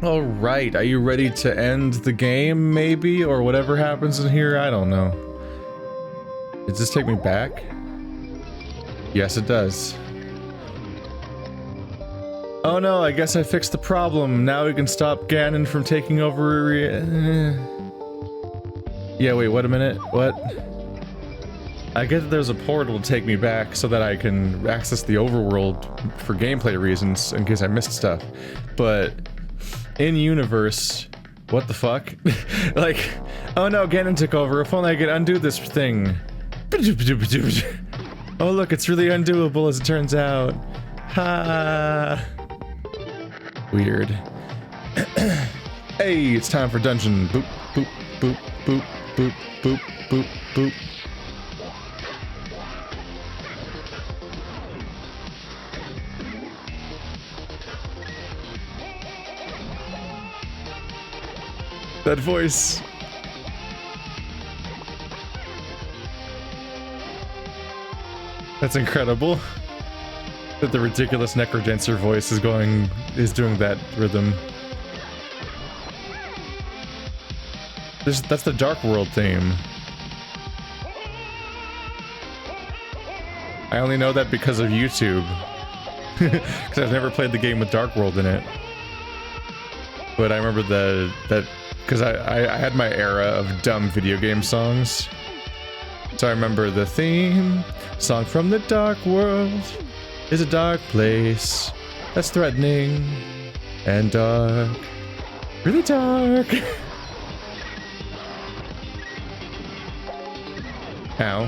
All right, are you ready to end the game, maybe? Or whatever happens in here? I don't know. Does this take me back? Yes, it does. Oh no, I guess I fixed the problem. Now we can stop Ganon from taking over. Yeah, wait, wait a minute. What? I get that there's a portal to take me back so that I can access the overworld for gameplay reasons in case I missed stuff. But in universe, what the fuck? Like, oh no, Ganon took over. If only I could undo this thing. Oh look, it's really undoable as it turns out. Ha! Weird. Hey, it's time for dungeon. Boop, boop, boop, boop, boop, boop, boop, boop. That voice. That's incredible. That the ridiculous NecroDancer voice is doing that rhythm. That's the Dark World theme. I only know that because of YouTube. Because I've never played the game with Dark World in it. But I remember that because I had my era of dumb video game songs. So I remember the theme song from the Dark World is a dark place that's threatening and dark. Really dark. Ow.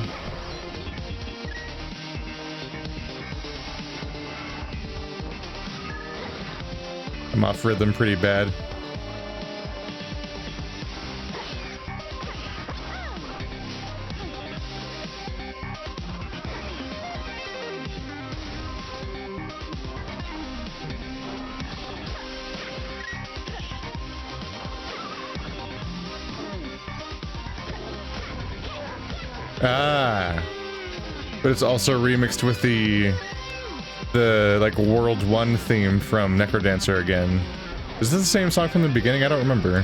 I'm off rhythm pretty bad. Ah, but it's also remixed with the like World 1 theme from NecroDancer again. Is this the same song from the beginning? I don't remember.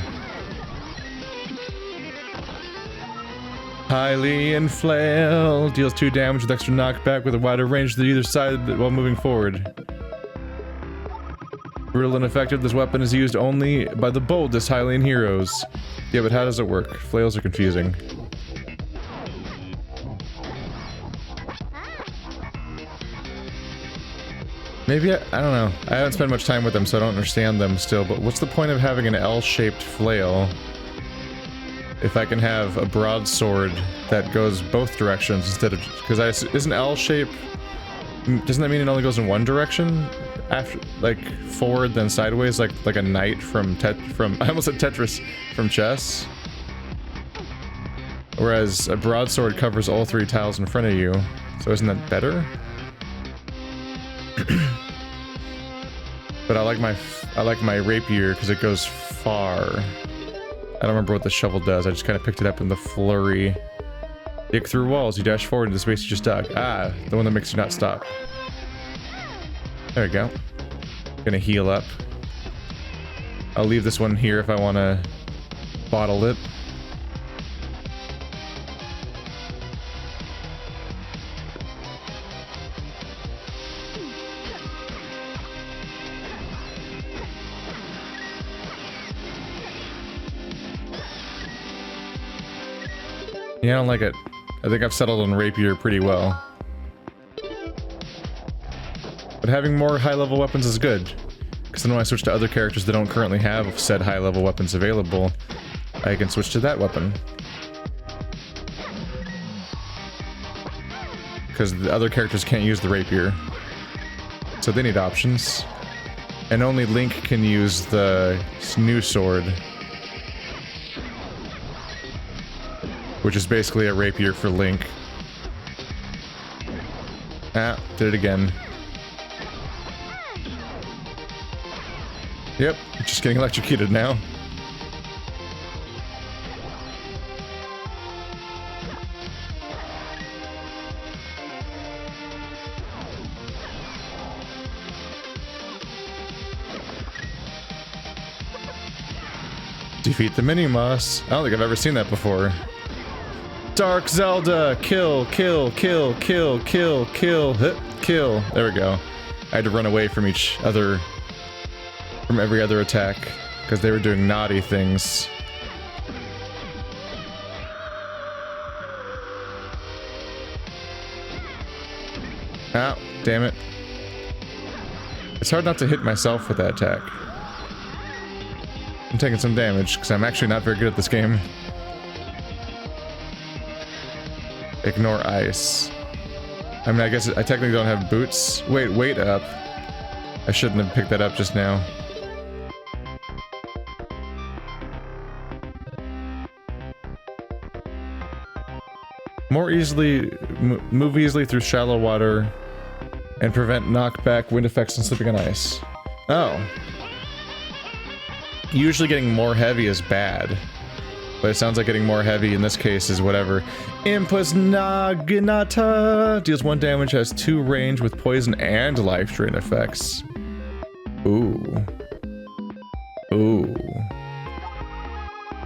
Hylian Flail deals 2 damage with extra knockback with a wider range to either side while moving forward. Brutal and effective, this weapon is used only by the boldest Hylian heroes. Yeah, but how does it work? Flails are confusing. Maybe, I don't know. I haven't spent much time with them, so I don't understand them still, but what's the point of having an L-shaped flail if I can have a broadsword that goes both directions instead of... Because isn't L-shape... Doesn't that mean it only goes in one direction? After, like, forward then sideways, like a knight from I almost said Tetris, from chess? Whereas a broadsword covers all 3 tiles in front of you, so isn't that better? But I like my rapier because it goes far. I don't remember what the shovel does. I just kind of picked it up in the flurry. Dig through walls. You dash forward into the space you just dug. Ah, the one that makes you not stop. There we go. Gonna heal up. I'll leave this one here if I want to bottle it. Yeah, I don't like it. I think I've settled on rapier pretty well. But having more high-level weapons is good. Because then when I switch to other characters that don't currently have said high-level weapons available, I can switch to that weapon. Because the other characters can't use the rapier. So they need options. And only Link can use the new sword. Which is basically a rapier for Link. Ah, did it again. Yep, just getting electrocuted now. Defeat the mini-moss. I don't think I've ever seen that before. Dark Zelda! Kill, kill, kill, kill, kill, kill, hit, kill. There we go. I had to run away from every other attack, because they were doing naughty things. Ow, damn it. It's hard not to hit myself with that attack. I'm taking some damage, because I'm actually not very good at this game. Ignore ice. I mean, I guess I technically don't have boots. Wait up. I shouldn't have picked that up just now. More easily, move easily through shallow water and prevent knockback, wind effects, and slipping on ice. Oh. Usually getting more heavy is bad. But it sounds like getting more heavy in this case is whatever. Impus Naginata deals 1 damage, has 2 range with poison and life drain effects. Ooh. Ooh.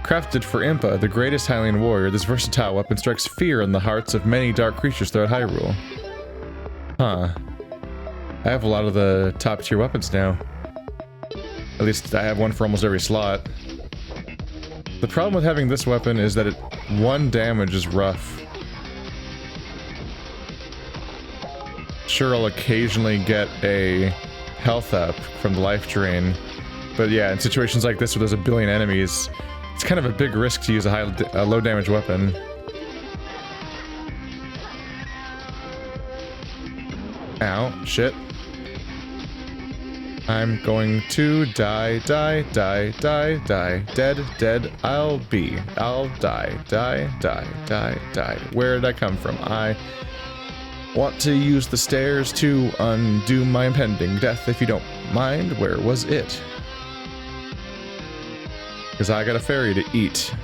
Crafted for Impa, the greatest Hylian warrior, this versatile weapon strikes fear in the hearts of many dark creatures throughout Hyrule. Huh. I have a lot of the top tier weapons now. At least I have one for almost every slot. The problem with having this weapon is that 1 damage is rough. Sure, I'll occasionally get a health up from the life drain, but yeah, in situations like this where there's a billion enemies, it's kind of a big risk to use a low damage weapon. Ow, shit. I'm going to die, die, die, die, die, dead, dead, I'll die, die, die, die, die. Where did I come from? I want to use the stairs to undo my impending death, if you don't mind. Where was it? Because I got a fairy to eat.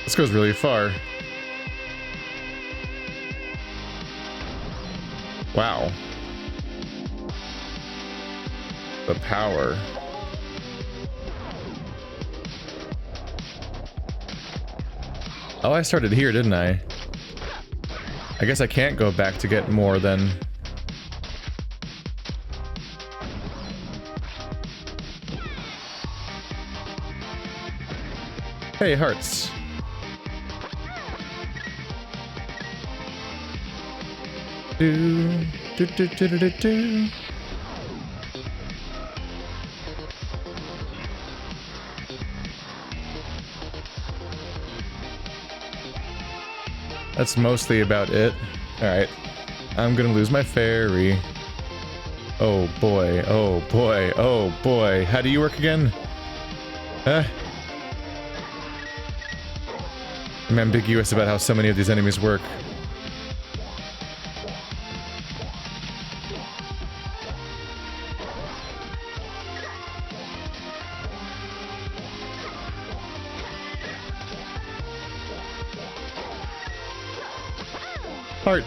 This goes really far. Wow. The power. Oh, I started here, didn't I? I guess I can't go back to get more then. Hey, hearts. Do, do, do, do, do, do, do. That's mostly about it. Alright. I'm gonna lose my fairy. Oh boy, oh boy, oh boy. How do you work again? Huh? I'm ambiguous about how so many of these enemies work. Heart.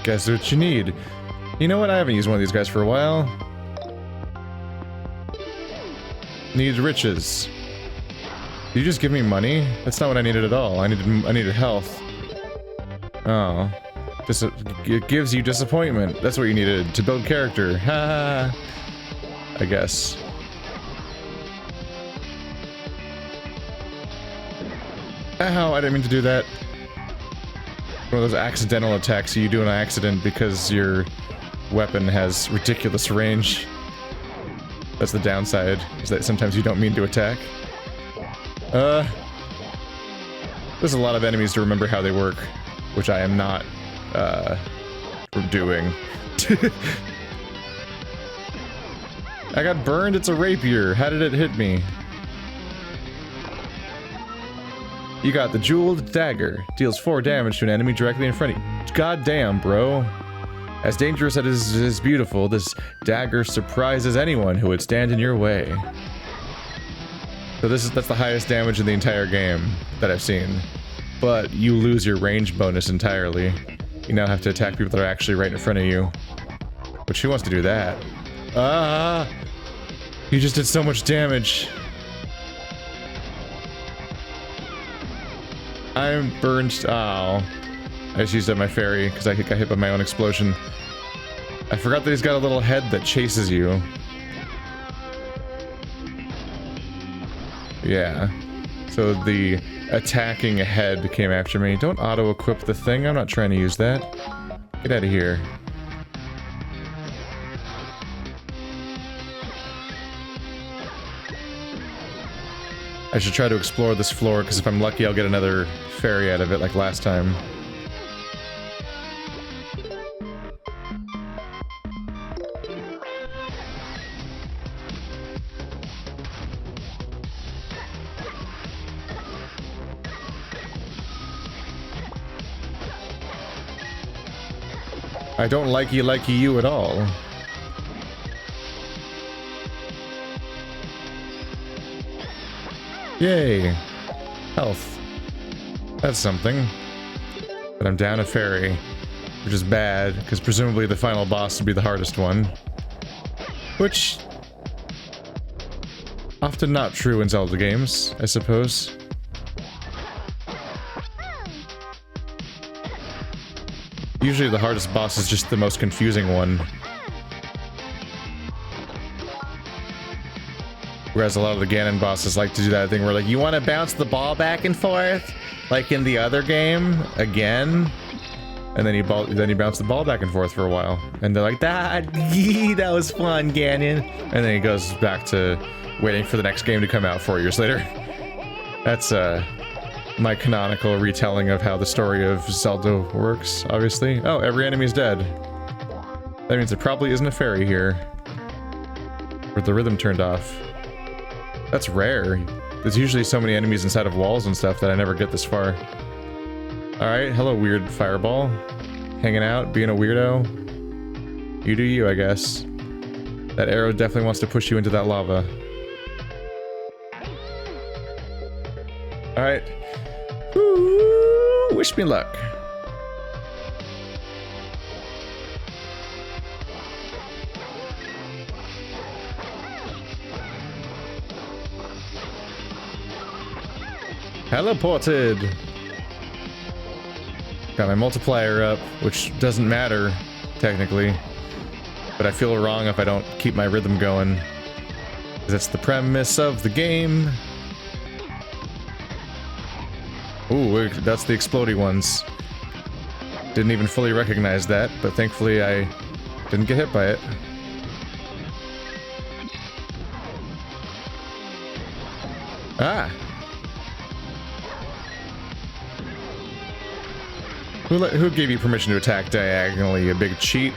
Guess what you need. You know what? I haven't used one of these guys for a while. Need riches. Did you just give me money? That's not what I needed at all. I needed health. Oh. It gives you disappointment. That's what you needed to build character. Ha! I guess. Ow, I didn't mean to do that. One of those accidental attacks you do on accident because your weapon has ridiculous range. That's the downside, is that sometimes you don't mean to attack. There's a lot of enemies to remember how they work, which I am not, doing. I got burned, it's a rapier. How did it hit me? You got the jeweled dagger. Deals 4 damage to an enemy directly in front of you. God damn, bro. As dangerous as it is beautiful, this dagger surprises anyone who would stand in your way. So that's the highest damage in the entire game that I've seen. But you lose your range bonus entirely. You now have to attack people that are actually right in front of you. Which, who wants to do that? Ah! You just did so much damage. I'm burned. Oh. I just used up my fairy because I got hit by my own explosion. I forgot that he's got a little head that chases you. Yeah. So the attacking head came after me. Don't auto-equip the thing. I'm not trying to use that. Get out of here. I should try to explore this floor, because if I'm lucky I'll get another fairy out of it like last time. I don't likey you at all. Yay! Health. That's something. But I'm down a fairy, which is bad, because presumably the final boss would be the hardest one. Which... often not true in Zelda games, I suppose. Usually the hardest boss is just the most confusing one. Whereas a lot of the Ganon bosses like to do that thing where, like, you want to bounce the ball back and forth, like in the other game, again, and then you bounce the ball back and forth for a while, and they're like, that was fun, Ganon, and then he goes back to waiting for the next game to come out 4 years later. That's my canonical retelling of how the story of Zelda works, obviously. Oh, every enemy's dead. That means there probably isn't a fairy here. Or the rhythm turned off. That's rare. There's usually so many enemies inside of walls and stuff that I never get this far. Alright, hello weird fireball. Hanging out, being a weirdo. You do you, I guess. That arrow definitely wants to push you into that lava. Alright. Woo! Wish me luck. Teleported! Got my multiplier up, which doesn't matter, technically. But I feel wrong if I don't keep my rhythm going. Because that's the premise of the game. Ooh, that's the explodey ones. Didn't even fully recognize that, but thankfully I didn't get hit by it. Ah! Who gave you permission to attack diagonally, you big cheat?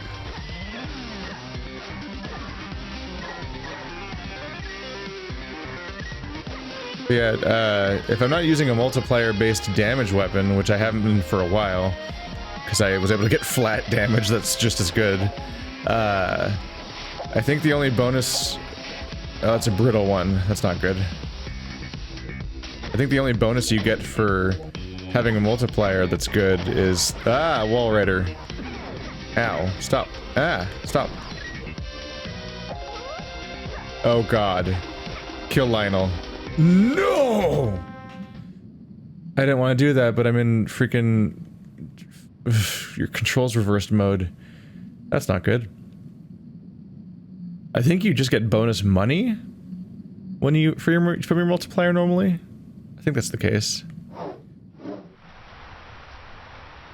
Yeah, if I'm not using a multiplier-based damage weapon, which I haven't been for a while, because I was able to get flat damage that's just as good, I think the only bonus... Oh, that's a brittle one. That's not good. I think the only bonus you get for having a multiplier that's good is... Ah, wall rider. Ow. Stop. Ah, stop. Oh god. Kill Lionel. No! I didn't want to do that, but I'm in freaking... Your controls reversed mode. That's not good. I think you just get bonus money when you from your multiplier normally. I think that's the case.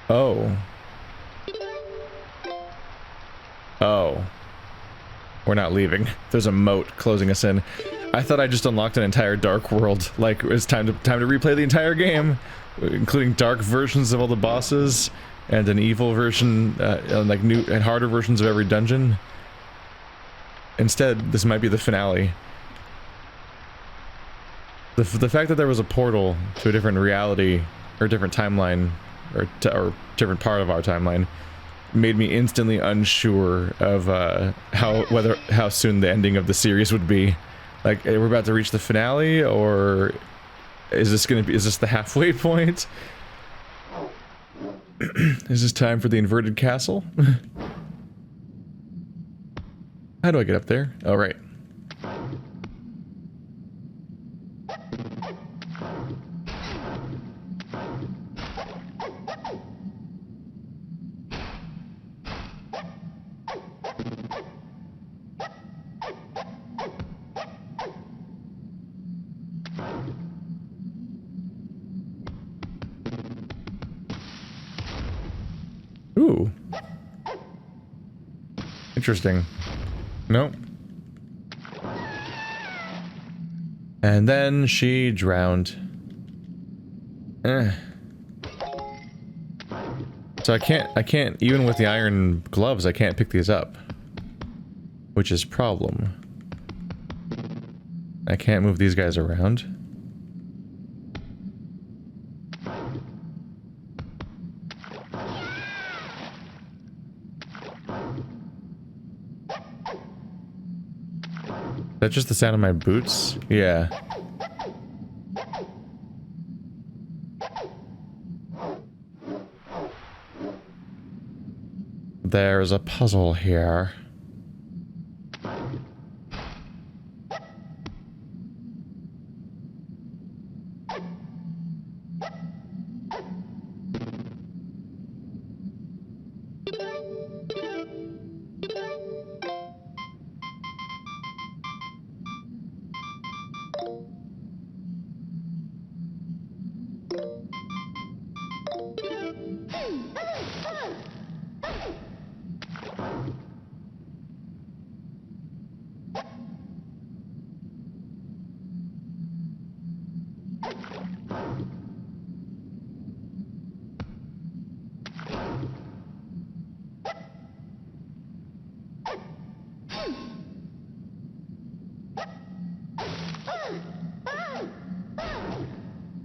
Oh. Oh. We're not leaving. There's a moat closing us in. I thought I just unlocked an entire dark world. Like, it was time to replay the entire game, including dark versions of all the bosses and an evil version, like new and harder versions of every dungeon. Instead, this might be the finale. The fact that there was a portal to a different reality or a different timeline or different part of our timeline made me instantly unsure of how soon the ending of the series would be. Like, we're about to reach the finale, or is this the halfway point? Is this time for the inverted castle? How do I get up there? Oh, right. Ooh. Interesting. Nope. And then she drowned. So I can't, even with the iron gloves, I can't pick these up. Which is problem. I can't move these guys around. Is that just the sound of my boots? Yeah. There's a puzzle here.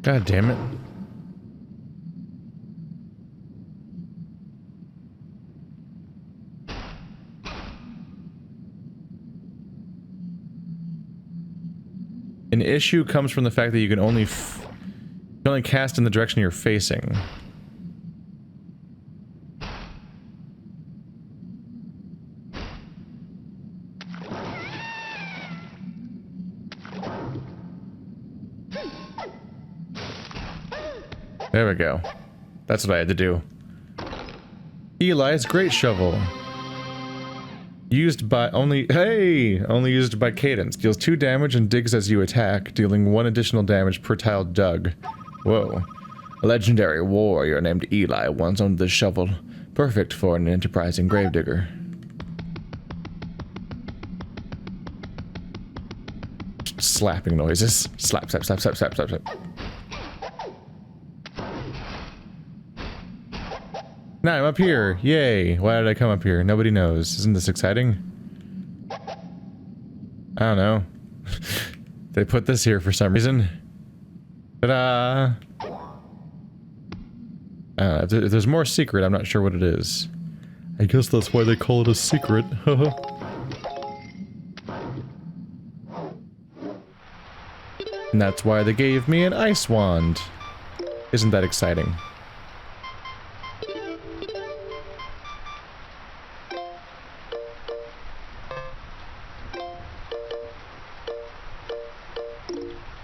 God damn it. An issue comes from the fact that you can only cast in the direction you're facing. There we go. That's what I had to do. Eli's Great Shovel. Used by only used by Cadence. Deals 2 damage and digs as you attack, dealing 1 additional damage per tile dug. Whoa. A legendary warrior named Eli once owned this shovel. Perfect for an enterprising gravedigger. Slapping noises. Slap, slap, slap, slap, slap, slap, slap. Now I'm up here. Yay. Why did I come up here? Nobody knows. Isn't this exciting? I don't know. They put this here for some reason. Ta-da! If there's more secret, I'm not sure what it is. I guess that's why they call it a secret. And that's why they gave me an ice wand. Isn't that exciting?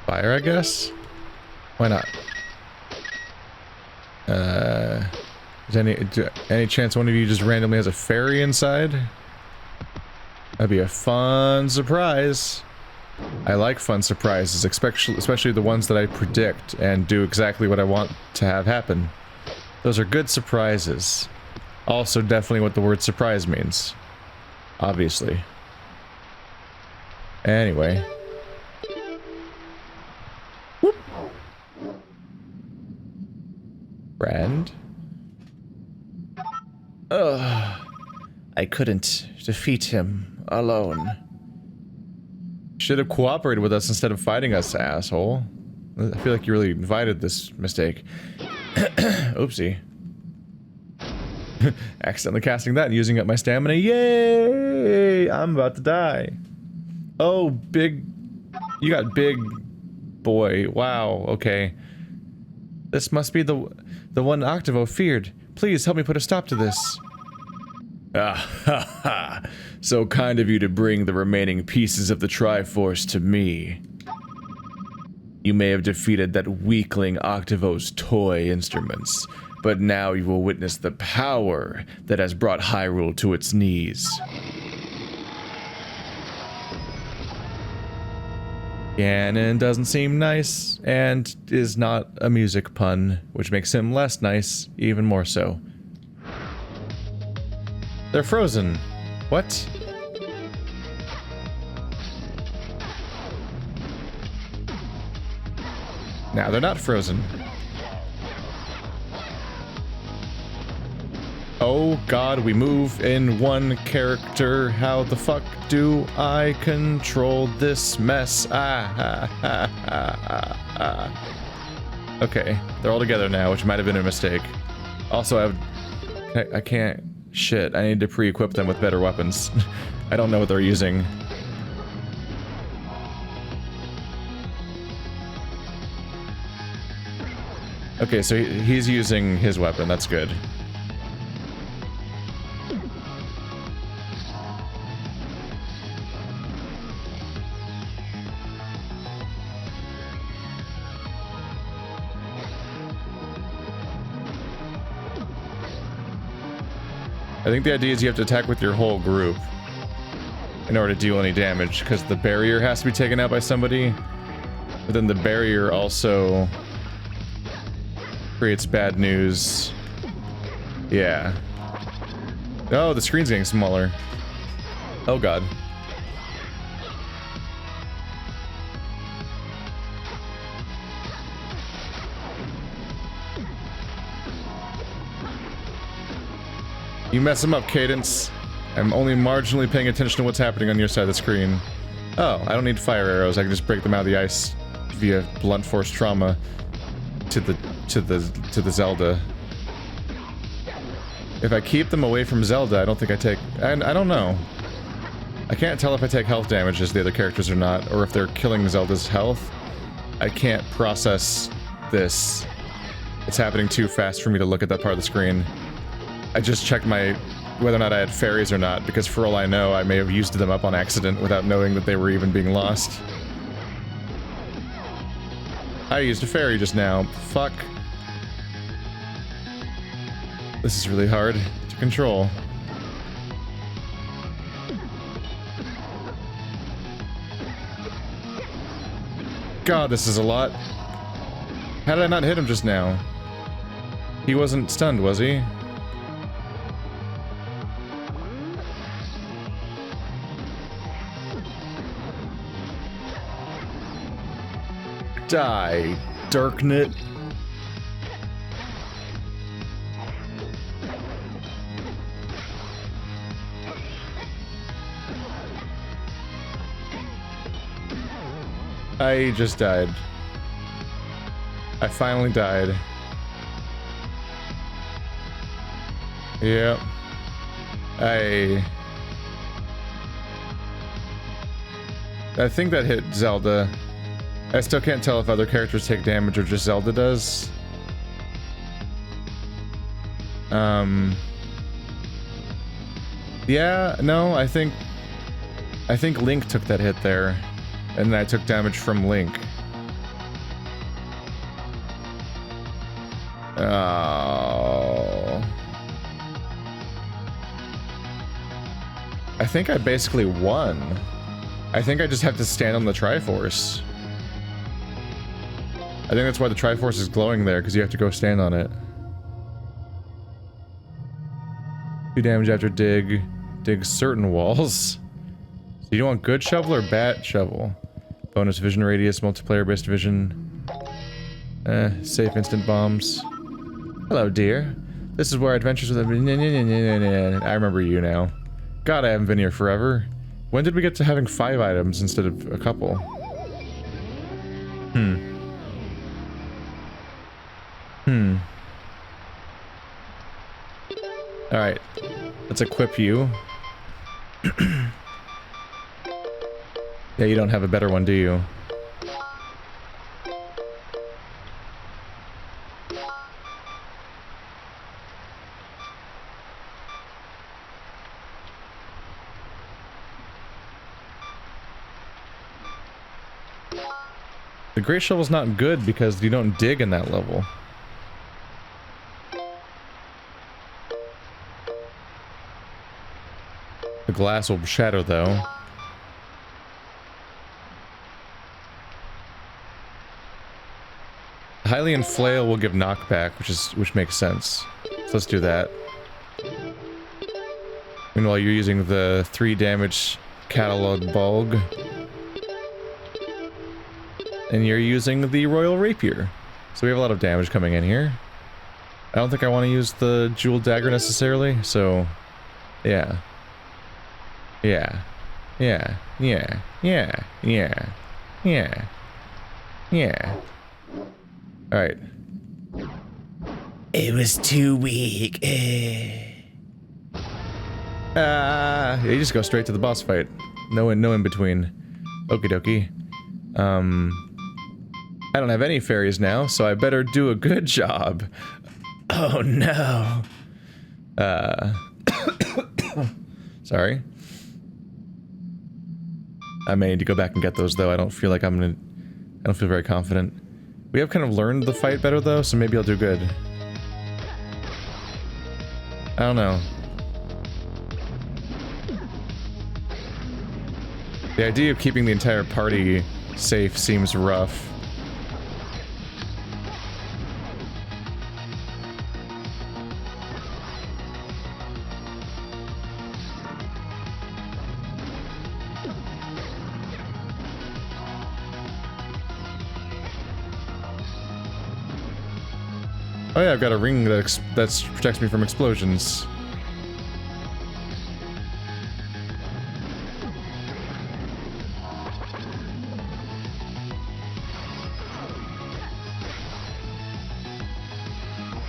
Fire, I guess? Why not? Is any chance one of you just randomly has a fairy inside? That'd be a fun surprise. I like fun surprises, especially the ones that I predict and do exactly what I want to have happen. Those are good surprises. Also definitely what the word surprise means. Obviously. Anyway. Whoop. Friend. Ugh. I couldn't defeat him alone. Should have cooperated with us instead of fighting us, asshole. I feel like you really invited this mistake. Oopsie. Accidentally casting that and using up my stamina. Yay! I'm about to die. Oh, big... You got big... Boy. Wow, okay. This must be the one Octavo feared. Please help me put a stop to this. Ah, ha, ha. So kind of you to bring the remaining pieces of the Triforce to me. You may have defeated that weakling Octavo's toy instruments, but now you will witness the power that has brought Hyrule to its knees. Ganon doesn't seem nice, and is not a music pun, which makes him less nice, even more so. They're frozen. What? Now they're not frozen. Oh god, we move in one character. How the fuck do I control this mess? Okay, they're all together now, which might have been a mistake. Also, I can't... Shit, I need to pre-equip them with better weapons. I don't know what they're using. Okay, so he's using his weapon, that's good. I think the idea is you have to attack with your whole group in order to deal any damage, because the barrier has to be taken out by somebody, but then the barrier also creates bad news. Yeah. Oh, the screen's getting smaller. Oh god. You mess him up, Cadence. I'm only marginally paying attention to what's happening on your side of the screen. Oh, I don't need fire arrows. I can just break them out of the ice via blunt force trauma to the Zelda. If I keep them away from Zelda, I don't think I take... I don't know. I can't tell if I take health damage as the other characters or not, or if they're killing Zelda's health. I can't process this. It's happening too fast for me to look at that part of the screen. I just checked whether or not I had fairies or not, because for all I know, I may have used them up on accident without knowing that they were even being lost. I used a fairy just now. Fuck. This is really hard to control. God, this is a lot. How did I not hit him just now? He wasn't stunned, was he? Die, Darknet. I just died. I finally died. Yep. I think that hit Zelda. I still can't tell if other characters take damage or just Zelda does. Yeah, no, I think Link took that hit there, and then I took damage from Link. Oh. I think I basically won. I think I just have to stand on the Triforce. I think that's why the Triforce is glowing there, because you have to go stand on it. 2 damage after dig. Dig certain walls. So you want good shovel or bad shovel? Bonus vision radius, multiplayer based vision. Safe instant bombs. Hello, dear. This is where adventures with... I remember you now. God, I haven't been here forever. When did we get to having 5 items instead of a couple? Alright, let's equip you. Yeah, you don't have a better one, do you? The Great Shovel's not good because you don't dig in that level. The glass will shadow, though. The Hylian Flail will give knockback, which makes sense. So let's do that. Meanwhile, you're using the 3 damage catalog bulg. And you're using the Royal Rapier. So we have a lot of damage coming in here. I don't think I want to use the Jewel Dagger necessarily, so... Yeah. Yeah. Yeah. Yeah. Yeah. Yeah. Yeah. Yeah. Alright. It was too weak. Yeah, you just go straight to the boss fight. No in between. Okie dokie. I don't have any fairies now, so I better do a good job. Oh no. Sorry. I may need to go back and get those, though. I don't feel like I don't feel very confident. We have kind of learned the fight better, though, so maybe I'll do good. I don't know. The idea of keeping the entire party safe seems rough. Oh yeah, I've got a ring that protects me from explosions.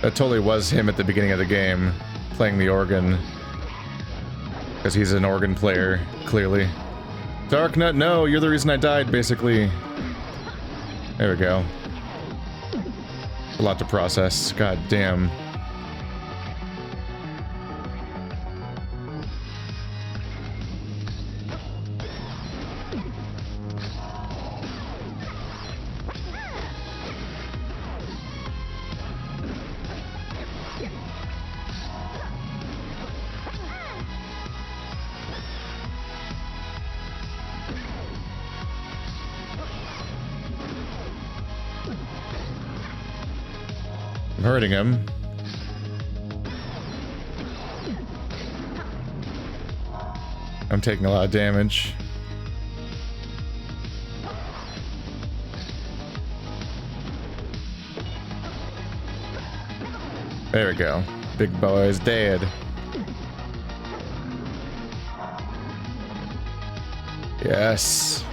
That totally was him at the beginning of the game, playing the organ. Because he's an organ player, clearly. Darknut, no, you're the reason I died, basically. There we go. A lot to process. God damn. I'm hurting him. I'm taking a lot of damage. There we go. Big boy is dead. Yes.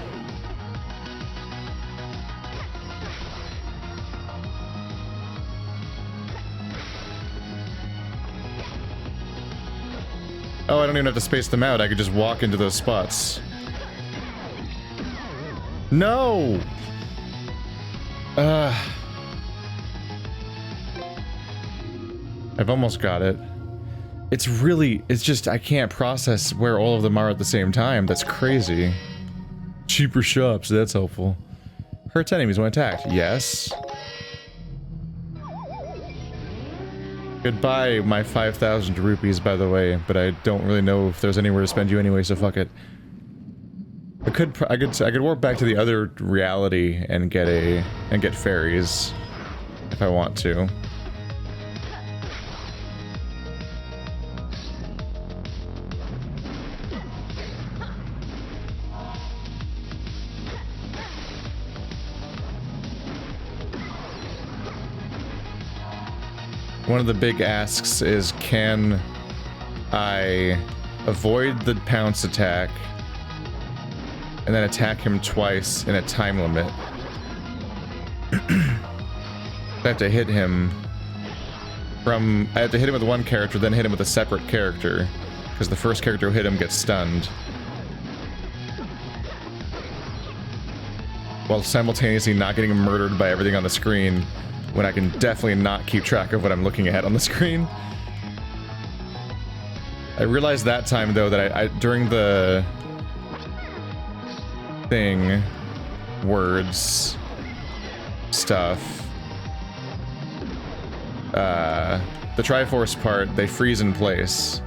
Oh, I don't even have to space them out. I could just walk into those spots. No! I've almost got it. It's just, I can't process where all of them are at the same time. That's crazy. Cheaper shops, that's helpful. Hurts enemies when attacked. Yes. Goodbye, my 5,000 rupees, by the way, but I don't really know if there's anywhere to spend you anyway, so fuck it. I could warp back to the other reality and get fairies if I want to. One of the big asks is, can I avoid the pounce attack and then attack him twice in a time limit? I have to hit him I have to hit him with one character, then hit him with a separate character. Because the first character who hit him gets stunned. While simultaneously not getting murdered by everything on the screen, when I can definitely not keep track of what I'm looking at on the screen. I realized that time, though, that I during the thing, words, stuff, the Triforce part, they freeze in place.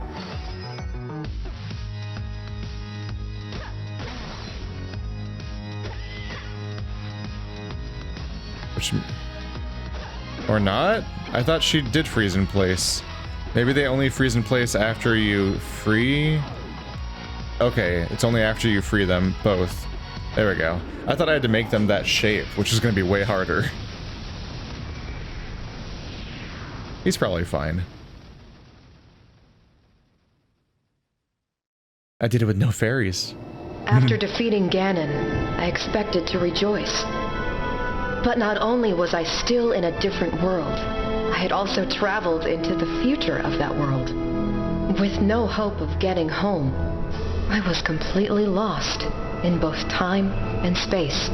Which, or not? I thought she did freeze in place. Maybe they only freeze in place after you free? Okay, it's only after you free them, both. There we go. I thought I had to make them that shape, which is going to be way harder. He's probably fine. I did it with no fairies. After defeating Ganon, I expected to rejoice. But not only was I still in a different world, I had also traveled into the future of that world. With no hope of getting home, I was completely lost in both time and space.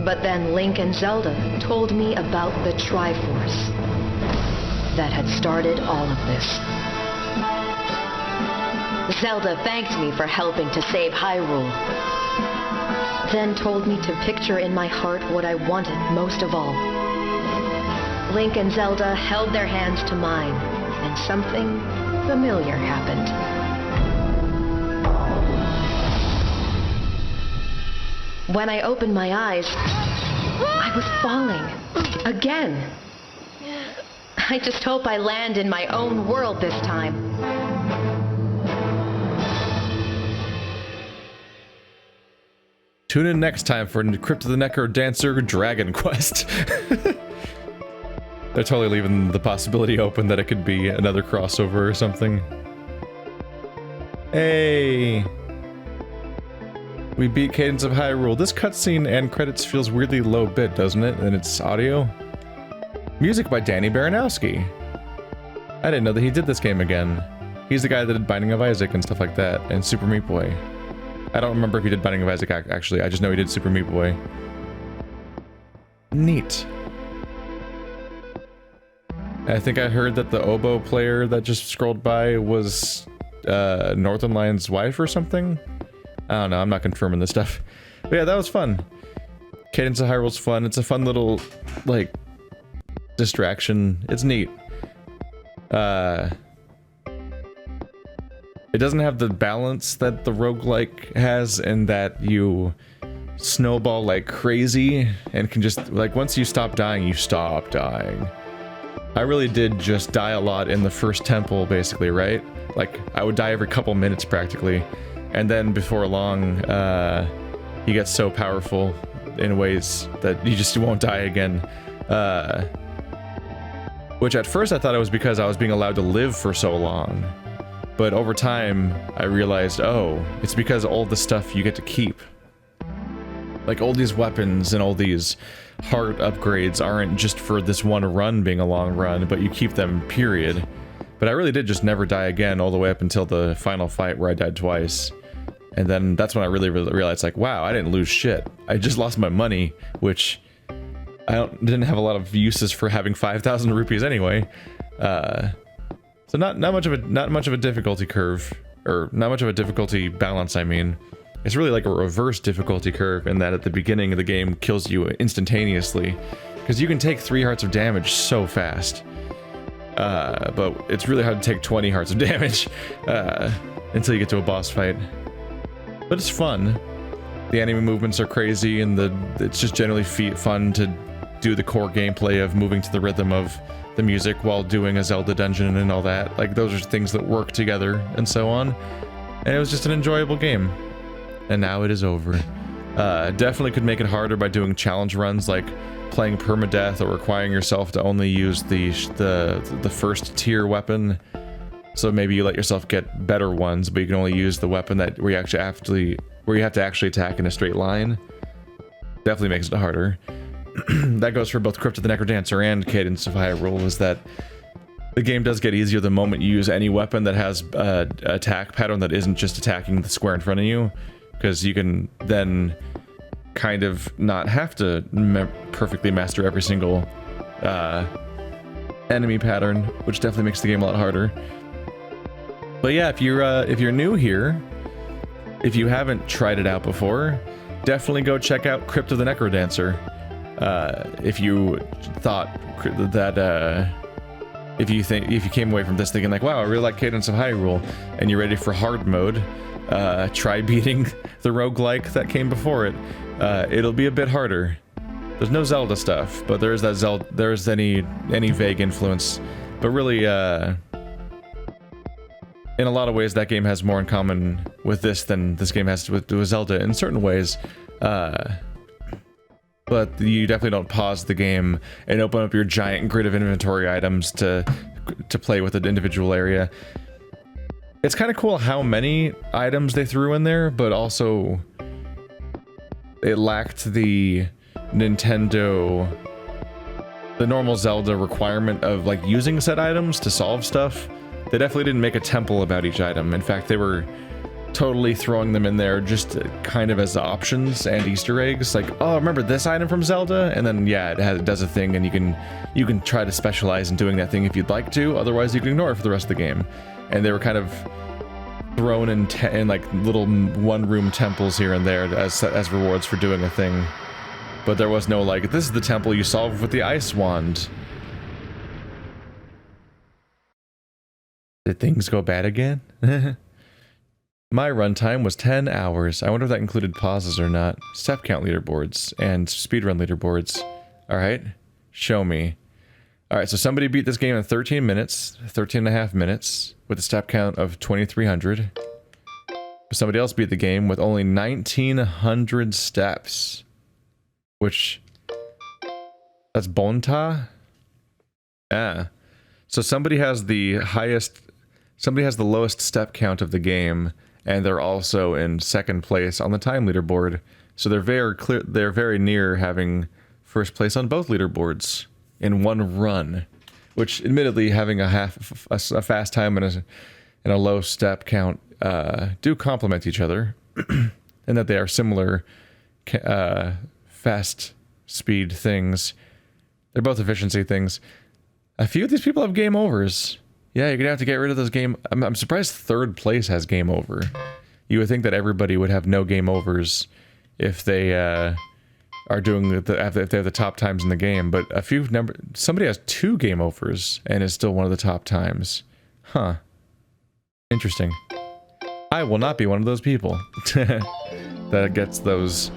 But then Link and Zelda told me about the Triforce that had started all of this. Zelda thanked me for helping to save Hyrule, then told me to picture in my heart what I wanted most of all. Link and Zelda held their hands to mine, and something familiar happened. When I opened my eyes, I was falling. Again. I just hope I land in my own world this time. Tune in next time for Crypt of the NecroDancer Dragon Quest. They're totally leaving the possibility open that it could be another crossover or something. Hey! We beat Cadence of Hyrule. This cutscene and credits feels weirdly low bit, doesn't it? And it's audio. Music by Danny Baranowski. I didn't know that he did this game again. He's the guy that did Binding of Isaac and stuff like that, and Super Meat Boy. I don't remember if he did Binding of Isaac, actually. I just know he did Super Meat Boy. Neat. I think I heard that the oboe player that just scrolled by was Northern Lion's wife or something? I don't know, I'm not confirming this stuff. But yeah, that was fun. Cadence of Hyrule's fun. It's a fun little, like, distraction. It's neat. It doesn't have the balance that the roguelike has, in that you snowball like crazy and can just, like, once you stop dying, you stop dying. I really did just die a lot in the first temple, basically, right? Like, I would die every couple minutes, practically. And then, before long, he gets so powerful in ways that you just won't die again. Which at first I thought it was because I was being allowed to live for so long. But over time, I realized, oh, it's because all the stuff you get to keep. Like, all these weapons and all these heart upgrades aren't just for this one run being a long run, but you keep them, period. But I really did just never die again all the way up until the final fight where I died twice. And then that's when I really realized, like, wow, I didn't lose shit. I just lost my money, which I didn't have a lot of uses for having 5,000 rupees anyway. So not much of a difficulty curve, or not much of a difficulty balance, I mean. It's really like a reverse difficulty curve, in that at the beginning of the game kills you instantaneously, because you can take 3 hearts of damage so fast. But it's really hard to take 20 hearts of damage until you get to a boss fight. But it's fun. The enemy movements are crazy, and it's just generally fun to do the core gameplay of moving to the rhythm of the music while doing a Zelda dungeon and all that. Like, those are things that work together and so on. And it was just an enjoyable game. And now it is over. Definitely could make it harder by doing challenge runs, like playing permadeath or requiring yourself to only use the first tier weapon. So maybe you let yourself get better ones, but you can only use the weapon where you have to actually attack in a straight line. Definitely makes it harder. that goes for both Crypt of the NecroDancer and Cadence of Hyrule, is that the game does get easier the moment you use any weapon that has an attack pattern that isn't just attacking the square in front of you, because you can then kind of not have to perfectly master every single enemy pattern, which definitely makes the game a lot harder. But yeah, if you're new here, if you haven't tried it out before, definitely go check out Crypt of the NecroDancer. If you thought that if you came away from this thinking like, wow, I really like Cadence of Hyrule, and you're ready for hard mode, try beating the roguelike that came before it. It'll be a bit harder. There's no Zelda stuff, but there is that Zelda. There's any vague influence, but really, in a lot of ways, that game has more in common with this than this game has with Zelda in certain ways. But you definitely don't pause the game and open up your giant grid of inventory items to play with an individual area. It's kind of cool how many items they threw in there, but also it lacked the normal Zelda requirement of like using said items to solve stuff. They definitely didn't make a temple about each item. In fact, they were totally throwing them in there just kind of as options and Easter eggs, like, oh, remember this item from Zelda? And then yeah, it does a thing, and you can try to specialize in doing that thing if you'd like to. Otherwise, you can ignore it for the rest of the game. And they were kind of thrown in like little one-room temples here and there as rewards for doing a thing. But there was no like, this is the temple you solve with the ice wand. Did things go bad again? My runtime was 10 hours. I wonder if that included pauses or not. Step count leaderboards and speedrun leaderboards. Alright, show me. Alright, so somebody beat this game in 13 minutes, 13 and a half minutes, with a step count of 2,300. Somebody else beat the game with only 1,900 steps. Which... that's Bonta? Yeah. So somebody has the lowest step count of the game, and they're also in second place on the time leaderboard. So they're very near having first place on both leaderboards in one run, which admittedly having a fast time and a low step count do complement each other, and that they are similar fast speed things. They're both efficiency things. A few of these people have game overs. Yeah, you're gonna have to get rid of those game... I'm surprised third place has game over. You would think that everybody would have no game overs if they are doing if they have the top times in the game, but somebody has 2 game overs and is still one of the top times. Huh. Interesting. I will not be one of those people that gets those.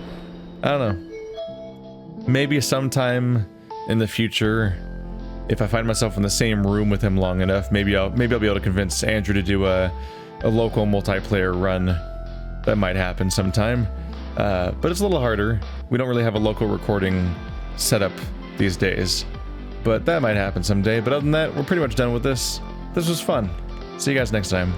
I don't know. Maybe sometime in the future, if I find myself in the same room with him long enough, maybe I'll be able to convince Andrew to do a local multiplayer run. That might happen sometime. But it's a little harder. We don't really have a local recording setup these days. But that might happen someday. But other than that, we're pretty much done with this. This was fun. See you guys next time.